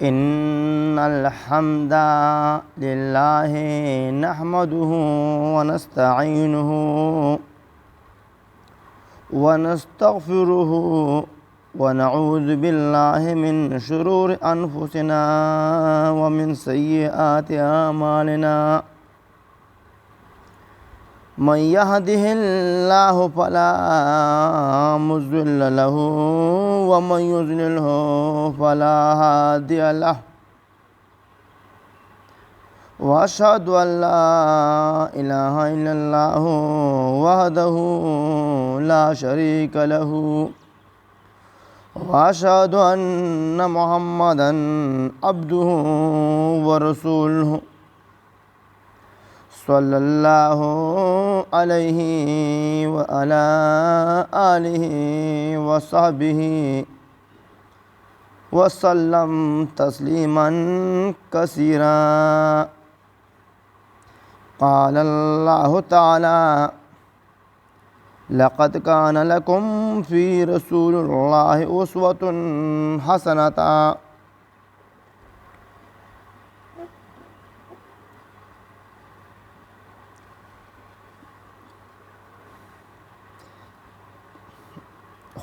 إن الحمد لله نحمده ونستعينه ونستغفره ونعوذ بالله من شرور أنفسنا ومن سيئات أعمالنا من يهده الله فلا مضل له ومن يضلله فلا هادي له وأشهد أن لا إله إلا الله وحده لا شريك له وأشهد أن محمدا عبده ورسوله صلى الله عليه وعلى آله وصحبه وسلم تسليما كثيرا. قال الله تعالى: لقد كان لكم في رسول الله أسوة حسنة.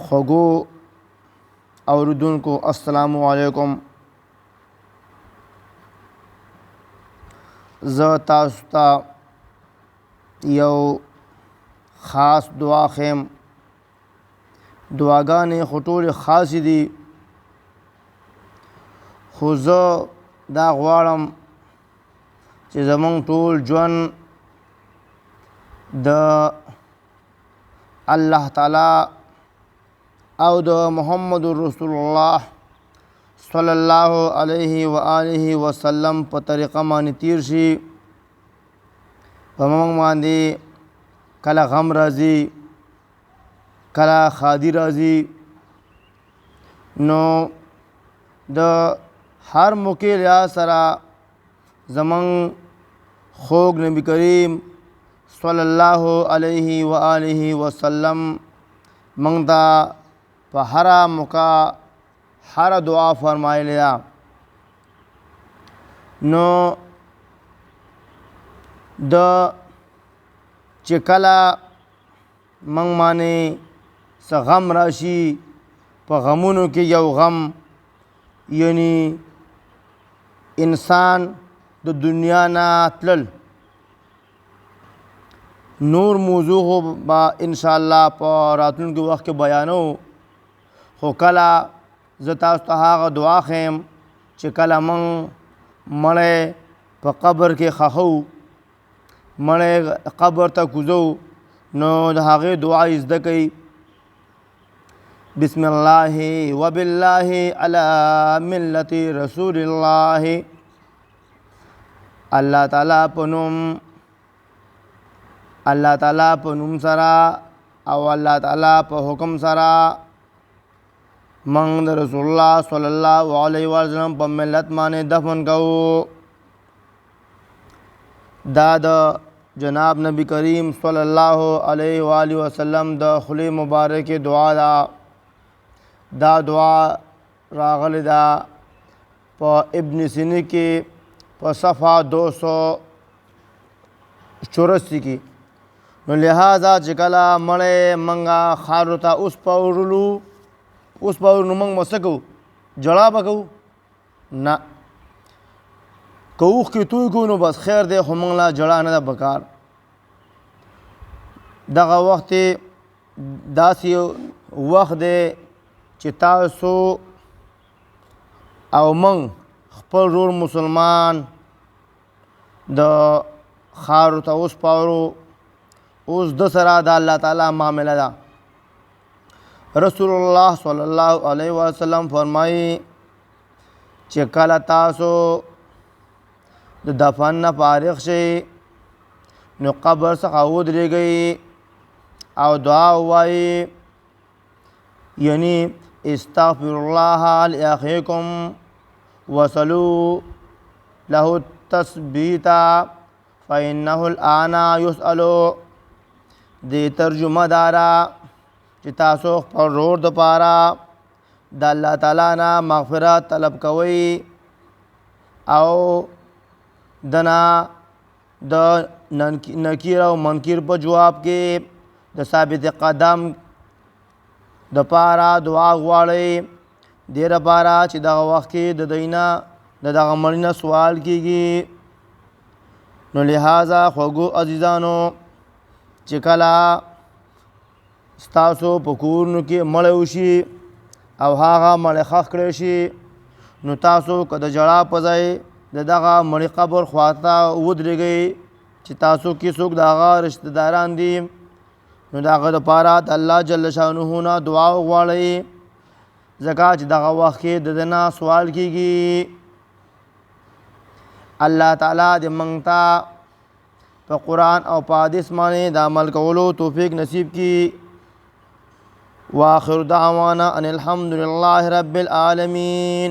خوږو اوریدونکو السلام علیکم. زه تاسو ته یو خاص دعا خیم. دعاګانې خو ټولې خاصې دي، خو زه دا غواړم چې زمونږ ټول ژوند د الله تعالی او د محمد رسول الله صلی الله علیه و آله وسلم په طریقه باندې تیر شي. په موږ باندې کله غم راځي، کله ښادي راځي، نو د هر موقع لحاظ سره زمونږ خوږ نبی کریم صلی الله علیه و آله وسلم موږ ته په هره موقع هره دعا فرمایلی ده. نو د چې کله موږ باندې څه غم راشي، په غمونو کې یو غم یعنی انسان د دنیا نه تلل، نور موضوع خو به انشاءالله په راتلونکي وخت کې بیانو. خو کله زه تاسو ته هغه دعا خیم چې کله موږ مړی په قبر کې ښخو، مړی قبر ته کوزو، نو د هغې دعا یې زده کوي: بسم الله وبالله علی ملت رسول الله. الله تعالی په نوم سره او الله تعالی په حکم سره موږ د رسول الله صلی الله علیه وسلم په ملت باندې دفن کوو. دا د جناب نبی کریم صلی الله علیه و آله وسلم د خولې مبارکې دعا ده. دا دعا راغلی ده په ابن سینی کې په صفحه 284 کې. نو لہذا چې کله مړی موږ خاورو ته اوس پاورلو نو موږ به څه کوو؟ جړا به کوو؟ نه، که اوښکې توی کوو نو بس خیر دی، خو موږ له جړا نه ده پکار. دغه وخت داسې وخت دی چې تاسو او موږ خپل ورور مسلمان د خاورو ته اوس پاورو، اوس د سره د الله تعالی معامله ده. رسول الله صلی الله علیه وسلم فرمایي چې کله تاسو د دفن نه فارغ شئ نو قبر څخه ودرېږئ او دعا ووایئ، یعنی استغفر الله لأخیکم وصلوا له التثبیت فإنه الآن يسأل. دې ترجمه دارا چې تاسو خپل ورور دپاره د الله تعالی نه مغفرت طلب کوئ او دنا د نکیر او منکر په جواب کې د ثابت قدم د پاره دعا غواړئ دې لپاره چې دغه وخت کې د دینه د دغه مړي نه سوال کیږي. نو لہذا خوږو عزیزانو چې کله ستاسو په کورونو کې مړی وشي او هغه مړی ښخ کړی شي نو تاسو که د ژړا په ځای د دغه مړي قبر خواته ودرېږئ چې تاسو کې څوک د هغه رشته داران دي نو د هغه دپاره د الله جل شانه نه دعا وغواړئ ځکه چې دغه وخت کې د ده نه سوال کیږي. الله تعالی دې موږ ته په قرآن او په حدیث باندې د عمل کولو توفیق نصیب کړي. واخر دعوانا ان الحمد لله رب العالمین.